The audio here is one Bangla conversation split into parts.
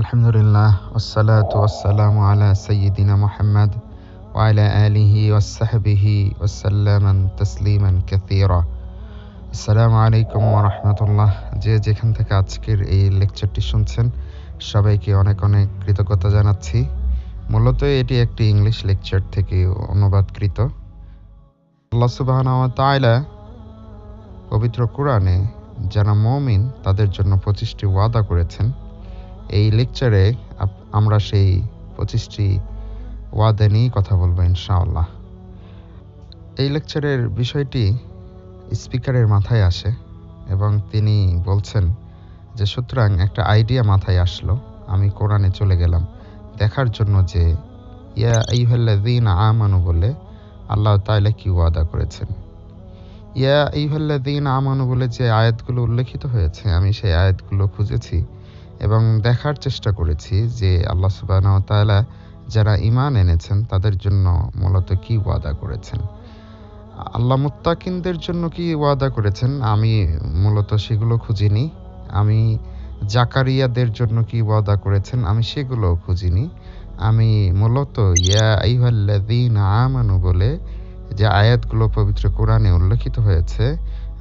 আলহামদুলিল্লাহ ওয়াসসালাতু ওয়াসসালামু আলা সাইয়্যিদিনা মুহাম্মদ ওয়া আলা আলিহি ওয়াসসাহবিহি ওয়াসাল্লামান তাসলিমান কাসীরা। আসসালামু আলাইকুম ওয়া রাহমাতুল্লাহ। যে যেখান থেকে আজকের এই লেকচারটি শুনছেন সবাইকে অনেক অনেক কৃতজ্ঞতা জানাচ্ছি। মূলত এটি একটি ইংলিশ লেকচার থেকে অনুবাদকৃত। আল্লাহ সুবহানাহু ওয়া তাআলা পবিত্র কোরআনে যারা মুমিন তাদের জন্য 25টি ওয়াদা করেছেন। এই লেকচারে আমরা সেই 25টি ওয়াদা নিয়ে কথা বলবো ইনশাআল্লাহ। এই লেকচারের বিষয়টি স্পিকারের মাথায় আসে এবং তিনি বলছেন যে সুতরাং একটা আইডিয়া মাথায় আসলো, আমি কোরআনে চলে গেলাম দেখার জন্য যে ইয়া আইয়ুহাল্লাযীনা আমানু বলে আল্লাহ তাআলা কি ওয়াদা করেছেন। ইয়া আইয়ুহাল্লাযীনা আমানু বলে যে আয়াতগুলো উল্লেখিত হয়েছে আমি সেই আয়াতগুলো খুঁজেছি এবং দেখার চেষ্টা করেছি যে আল্লাহ সুবহানাহু ওয়া তাআলা যারা ঈমান এনেছেন তাদের জন্য মূলত কি ওয়াদা করেছেন। আল্লাহ মুত্তাকিনদের জন্য কি ওয়াদা করেছেন আমি মূলত সেগুলো খুঁজিনি। আমি জাকারিয়াদের জন্য কি ওয়াদা করেছেন আমি সেগুলো খুঁজিনি। আমি মূলত ইয়া আইয়ুহাল্লাযীনা আমানু বলে যে আয়াতগুলো পবিত্র কোরআনে উল্লেখিত হয়েছে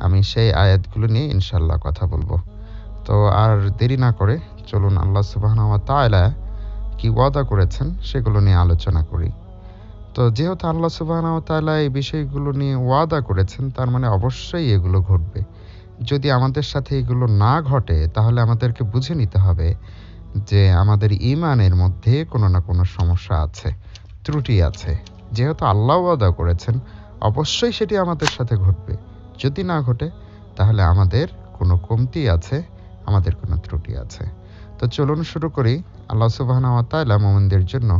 আমি সেই আয়াতগুলো নিয়ে ইনশাআল্লাহ কথা বলবো। তো আর দেরি না করে চলুন আল্লাহ সুবহানাহু ওয়া তাআলা কি ওয়াদা করেছেন সেগুলো নিয়ে আলোচনা করি। তো যেহেতু আল্লাহ সুবহানাহু ওয়া তাআলা এই বিষয়গুলো নিয়ে ওয়াদা করেছেন তার মানে অবশ্যই এগুলো ঘটবে। যদি আমাদের সাথে এগুলো না ঘটে তাহলে আমাদেরকে বুঝে নিতে হবে যে আমাদের ঈমানের মধ্যে কোনো না কোনো সমস্যা আছে, ত্রুটি আছে। যেহেতু আল্লাহ ওয়াদা করেছেন অবশ্যই সেটি আমাদের সাথে ঘটবে। যদি না ঘটে তাহলে আমাদের কোনো কমতি আছে, আমাদের কোনো ত্রুটি আছে। তো চলুন শুরু করি। আল্লাহ সুবহানাহু ওয়া তাআলা মুমিনদের জন্য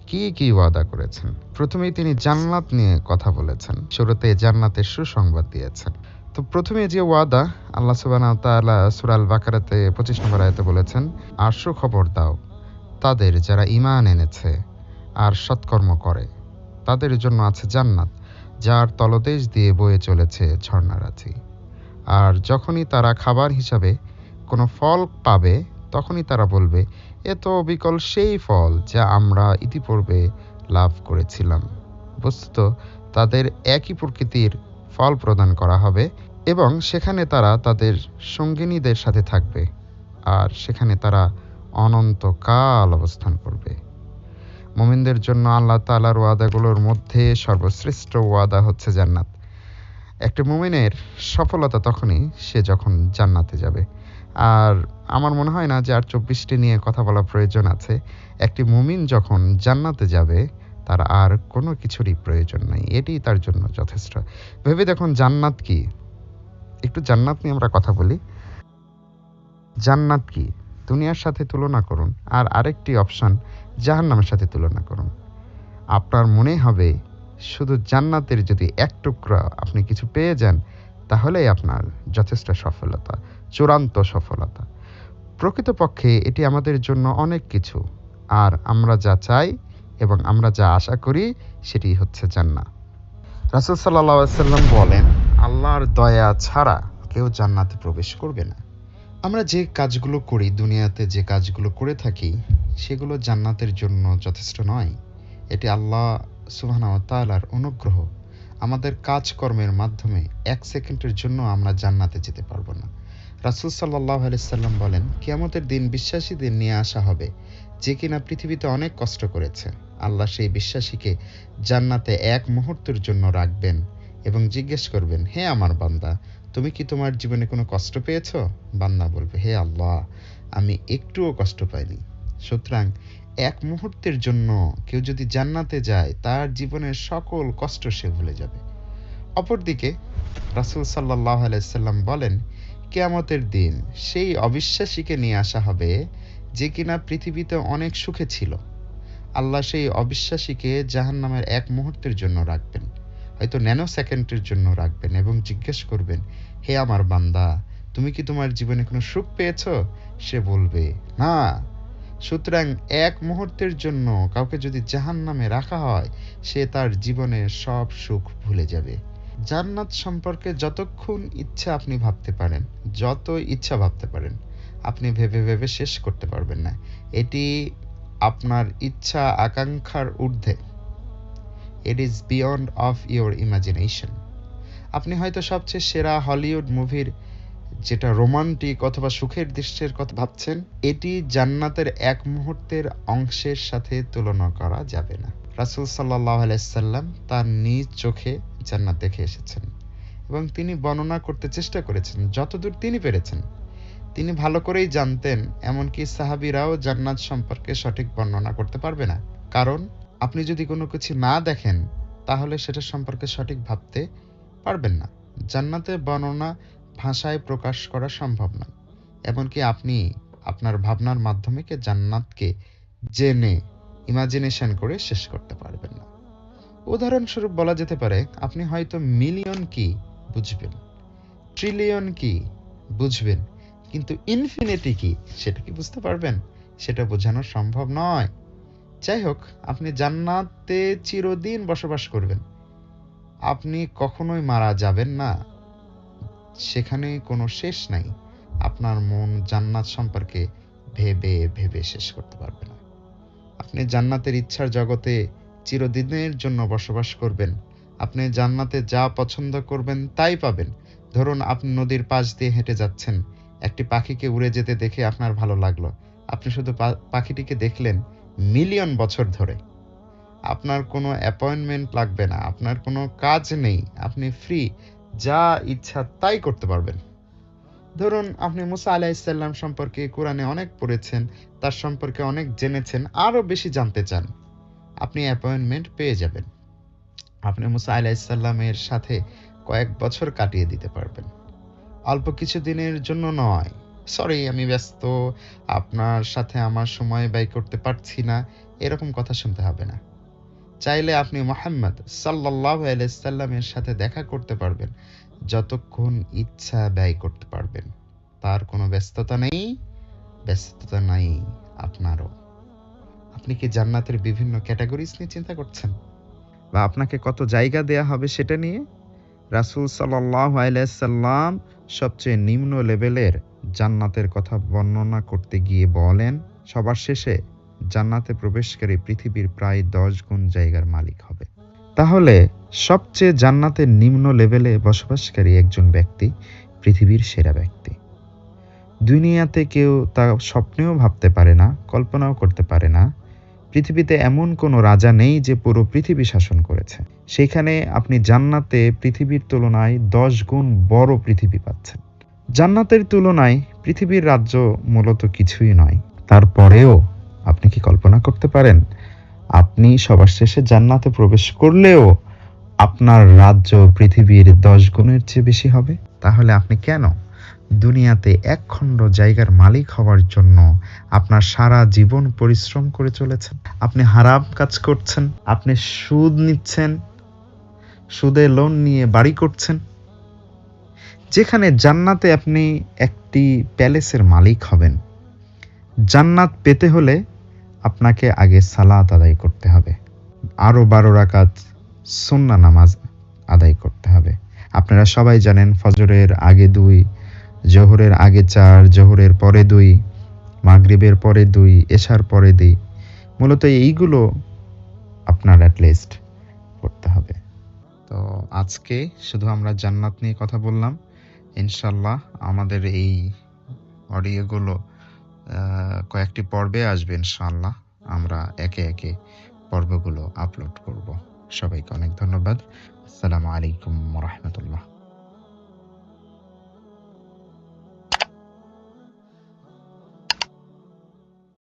কি কি ওয়াদা করেছেন। প্রথমেই তিনি জান্নাত নিয়ে কথা বলেছেন, শুরুতে জান্নাতের সুসংবাদ দিয়েছেন। তো প্রথমে যে ওয়াদা আল্লাহ সুবহানাহু ওয়া তাআলা সূরা আল বাকারাতে 25 নম্বর আয়াতে বলেছেন, আর সুখবর দাও তাদের যারা ঈমান এনেছে আর সৎকর্ম করে, তাদের জন্য আছে জান্নাত যার তলদেশ দিয়ে বয়ে চলেছে ঝর্ণারাজি। আর যখনই তারা খাবার হিসাবে কোনো ফল পাবে তখনই তারা বলবে, এ তো অবিকল সেই ফল যা আমরা ইতিপূর্বে লাভ করেছিলাম। বস্তুত তাদের একই প্রকৃতির ফল প্রদান করা হবে এবং সেখানে তারা তাদের সঙ্গিনীদের সাথে থাকবে আর সেখানে তারা অনন্তকাল অবস্থান করবে। মুমিনদের জন্য আল্লাহ তাআলার ওয়াদাগুলোর মধ্যে সর্বশ্রেষ্ঠ ওয়াদা হচ্ছে জান্নাত। একটা মুমিনের সফলতা তখনই সে যখন জান্নাতে যাবে। আর আমার মনে হয় না যে আর 24টি নিয়ে কথা বলা প্রয়োজন আছে। একটি মুমিন যখন জান্নাতে যাবে তার আর কোনো কিছুরই প্রয়োজন নেই, এটিই তার জন্য যথেষ্ট। ভেবে দেখুন জান্নাত কি। একটু জান্নাত নিয়ে আমরা কথা বলি। জান্নাত কি দুনিয়ার সাথে তুলনা করুন, আর আরেকটি অপশন জাহান্নামের সাথে তুলনা করুন। আপনার মনে হবে শুধু জান্নাতের যদি এক টুকরা আপনি কিছু পেয়ে যান তাহলেই আপনার যথেষ্ট সফলতা, চূড়ান্ত সফলতা। প্রকৃতপক্ষে এটি আমাদের জন্য অনেক কিছু, আর আমরা যা চাই এবং আমরা যা আশা করি সেটি হচ্ছে জান্নাত। রাসূল সাল্লাল্লাহু আলাইহি ওয়াসাল্লাম বলেন, আল্লাহর দয়া ছাড়া কেউ জান্নাতে প্রবেশ করবে না। আমরা যে কাজগুলো করি, দুনিয়াতে যে কাজগুলো করে থাকি সেগুলো জান্নাতের জন্য যথেষ্ট নয়। এটি আল্লাহ সুবহানাহু ওয়া তাআলার অনুগ্রহ। আমাদের কাজকর্মের মাধ্যমে 1 সেকেন্ডের জন্য আমরা জান্নাতে যেতে পারবো না। রাসূল সাল্লাল্লাহু আলাইহি সাল্লাম বলেন, কিয়ামতের দিন বিশ্বাসীদের নিয়ে আসা হবে যে কিনা পৃথিবীতে অনেক কষ্ট করেছে। আল্লাহ সেই বিশ্বাসীকে জান্নাতে 1 মুহূর্তের জন্য রাখবেন এবং জিজ্ঞেস করবেন, হে আমার বান্দা, তুমি কি তোমার জীবনে কোনো কষ্ট পেয়েছো? বান্দা বলবে, হে আল্লাহ, আমি একটুও কষ্ট পাইনি। সুতরাং 1 মুহূর্তের জন্য কেউ যদি জান্নাতে যায় তার জীবনের সকল কষ্ট সে ভুলে যাবে। অপরদিকে রাসূল সাল্লাল্লাহু আলাইহি সাল্লাম বলেন, কিয়ামতের দিন সেই অবিশ্বাসীকে নিয়ে আসা হবে যে কিনা পৃথিবীতে অনেক সুখে ছিল। আল্লাহ সেই অবিশ্বাসীকে জাহান্নামের 1 মুহূর্তের জন্য রাখবেন, হয়তো ন্যানো সেকেন্ডের জন্য রাখবেন এবং জিজ্ঞেস করবেন, হে আমার বান্দা, তুমি কি তোমার জীবনে কোনো সুখ পেয়েছো? সে বলবে, না। সুতরাং 1 মুহূর্তের জন্য কাউকে যদি জাহান্নামে রাখা হয় সে তার জীবনের সব সুখ ভুলে যাবে। জান্নাত সম্পর্কে যতক্ষণ ইচ্ছা আপনি ভাবতে পারেন, যত ইচ্ছা ভাবতে পারেন, আপনি ভেবে ভেবে শেষ করতে পারবেন না। এটি আপনার ইচ্ছা আকাঙ্ক্ষার ঊর্ধ্বে। It is beyond of your imagination. আপনি হয়তো সবচেয়ে সেরা হলিউড মুভির যেটা রোমান্টিক অথবা সুখের দৃশ্যের কথা ভাবছেন, এটি জান্নাতের এক মুহূর্তের অংশের সাথে তুলনা করা যাবে না। রাসূল সাল্লাল্লাহু আলাইহি সাল্লাম তার নিজ চোখে জান্নাত দেখে এসেছেন এবং তিনি বর্ণনা করতে চেষ্টা করেছেন যতদূর তিনি পেরেছেন। তিনি ভালো করেই জানতেন, এমনকি সাহাবীরাও জান্নাত সম্পর্কে সঠিক বর্ণনা করতে পারবে না। কারণ আপনি যদি কোনো কিছু না দেখেন তাহলে সেটা সম্পর্কে সঠিক ভাবতে পারবেন না। জান্নাতের বর্ণনা ভাষায় প্রকাশ করা সম্ভব নয়। এমনকি আপনি আপনার ভাবনার মাধ্যমে জান্নাতকে জেনে ইমাজিনেশন করে শেষ করতে পারবেন না। উদাহরণস্বরূপ বলা যেতে পারে, আপনি হয়তো মিলিয়ন কি বুঝবেন, ট্রিলিয়ন কি বুঝবেন, কিন্তু ইনফিনিটি কি সেটা কি বুঝতে পারবেন? সেটা বোঝানো সম্ভব নয়। যাই হোক, আপনি জান্নাতে চিরদিন বসবাস করবেন। আপনি কখনোই মারা যাবেন না। সেখানে কোনো শেষ নাই। আপনার মন জান্নাত সম্পর্কে ভেবে ভেবে শেষ করতে পারবে না। আপনি জান্নাতের ইচ্ছার জগতে চিরদিনের জন্য বসবাস করবেন। আপনি জান্নাতে যা পছন্দ করবেন তাই পাবেন। ধরুন, আপনি নদীর পাশ দিয়ে হেঁটে যাচ্ছেন, একটি পাখিকে উড়ে যেতে দেখে আপনার ভালো লাগলো। আপনি শুধু পাখিটিকে দেখলেন মিলিয়ন বছর ধরে। আপনার কোনো অ্যাপয়েন্টমেন্ট লাগবে না, আপনার কোনো কাজ নেই, আপনি ফ্রি, যা ইচ্ছা তাই করতে পারবেন। ধরুন, আপনি মুসা আলাইহিস সালাম সম্পর্কে কোরআনে অনেক পড়েছেন, তার সম্পর্কে অনেক জেনেছেন, আরও বেশি জানতে চান, আপনি অ্যাপয়েন্টমেন্ট পেয়ে যাবেন। আপনি মুসা আলাইহিস সালামের সাথে কয়েক বছর কাটিয়ে দিতে পারবেন। অল্প কিছু দিনের জন্য নয়, সরি আমি ব্যস্ত, আপনার সাথে আমার সময় ব্যয় করতে পারছি না, এরকম কথা শুনতে হবে না। চাইলে আপনি মুহাম্মদ সাল্লাল্লাহু আলাইহি সাল্লামের সাথে দেখা করতে পারবেন, যতক্ষণ ইচ্ছা ব্যয় করতে পারবেন। তার কোনো ব্যস্ততা নাই আপনারও। আপনি কি জান্নাতের বিভিন্ন ক্যাটাগরিজ নিয়ে চিন্তা করছেন? বা আপনাকে কত জায়গা দেয়া হবে সেটা নিয়ে? রাসূল সাল্লাল্লাহু আলাইহি সাল্লাম সবচেয়ে নিম্ন লেভেলের জান্নাতের কথা বর্ণনা করতে গিয়ে বলেন, সবার শেষে জান্নাতে প্রবেশকারী পৃথিবীর প্রায় 10 গুণ জায়গার মালিক হবে। তাহলে সবচেয়ে জান্নাতের নিম্ন লেভেলে বসবাসকারী একজন ব্যক্তি পৃথিবীর সেরা ব্যক্তি। দুনিয়াতে কেউ তা স্বপ্নেও ভাবতে পারে না, কল্পনাও করতে পারে না। পৃথিবীতে এমন কোনো রাজা নেই যে পুরো পৃথিবী শাসন করেছে। সেখানে আপনি জান্নাতে পৃথিবীর তুলনায় 10 গুণ বড় পৃথিবী পাচ্ছেন। জান্নাতের তুলনায় পৃথিবীর রাজ্য মূলত কিছুই নয়। তারপরেও আপনি কি কল্পনা করতে পারেন, আপনি সবার শেষে জান্নাতে প্রবেশ করলেও আপনার রাজ্য পৃথিবীর 10 গুণের চেয়ে বেশি হবে? তাহলে আপনি কেন দুনিয়াতে এক খণ্ড জায়গার মালিক হওয়ার জন্য আপনার সারা জীবন পরিশ্রম করে চলেছেন? আপনি হারাম কাজ করছেন, আপনি সুদ নিচ্ছেন, সুদে লোন নিয়ে বাড়ি করছেন। যেখানে জান্নাতে আপনি একটি প্যালেসের মালিক হবেন। জান্নাত পেতে হলে আপনাকে আগে সালাত আদায় করতে হবে, আরও 12 রাকাত সুন্নাহ নামাজ আদায় করতে হবে। আপনারা সবাই জানেন, ফজরের আগে 2, জোহরের আগে 4, জোহরের পরে 2, মাগরিবের পরে 2, এশার পরে 2। মূলত এইগুলো আপনার অ্যাটলিস্ট করতে হবে। তো আজকে শুধু আমরা জান্নাত নিয়ে কথা বললাম। ইনশাল্লাহ আমাদের এই অডিওগুলো কয়েকটি পর্বে আসবে। ইনশাআল্লাহ আমরা একে একে পর্বগুলো আপলোড করব। সবাইকে অনেক ধন্যবাদ। আসসালামু আলাইকুম ওয়া রাহমাতুল্লাহ।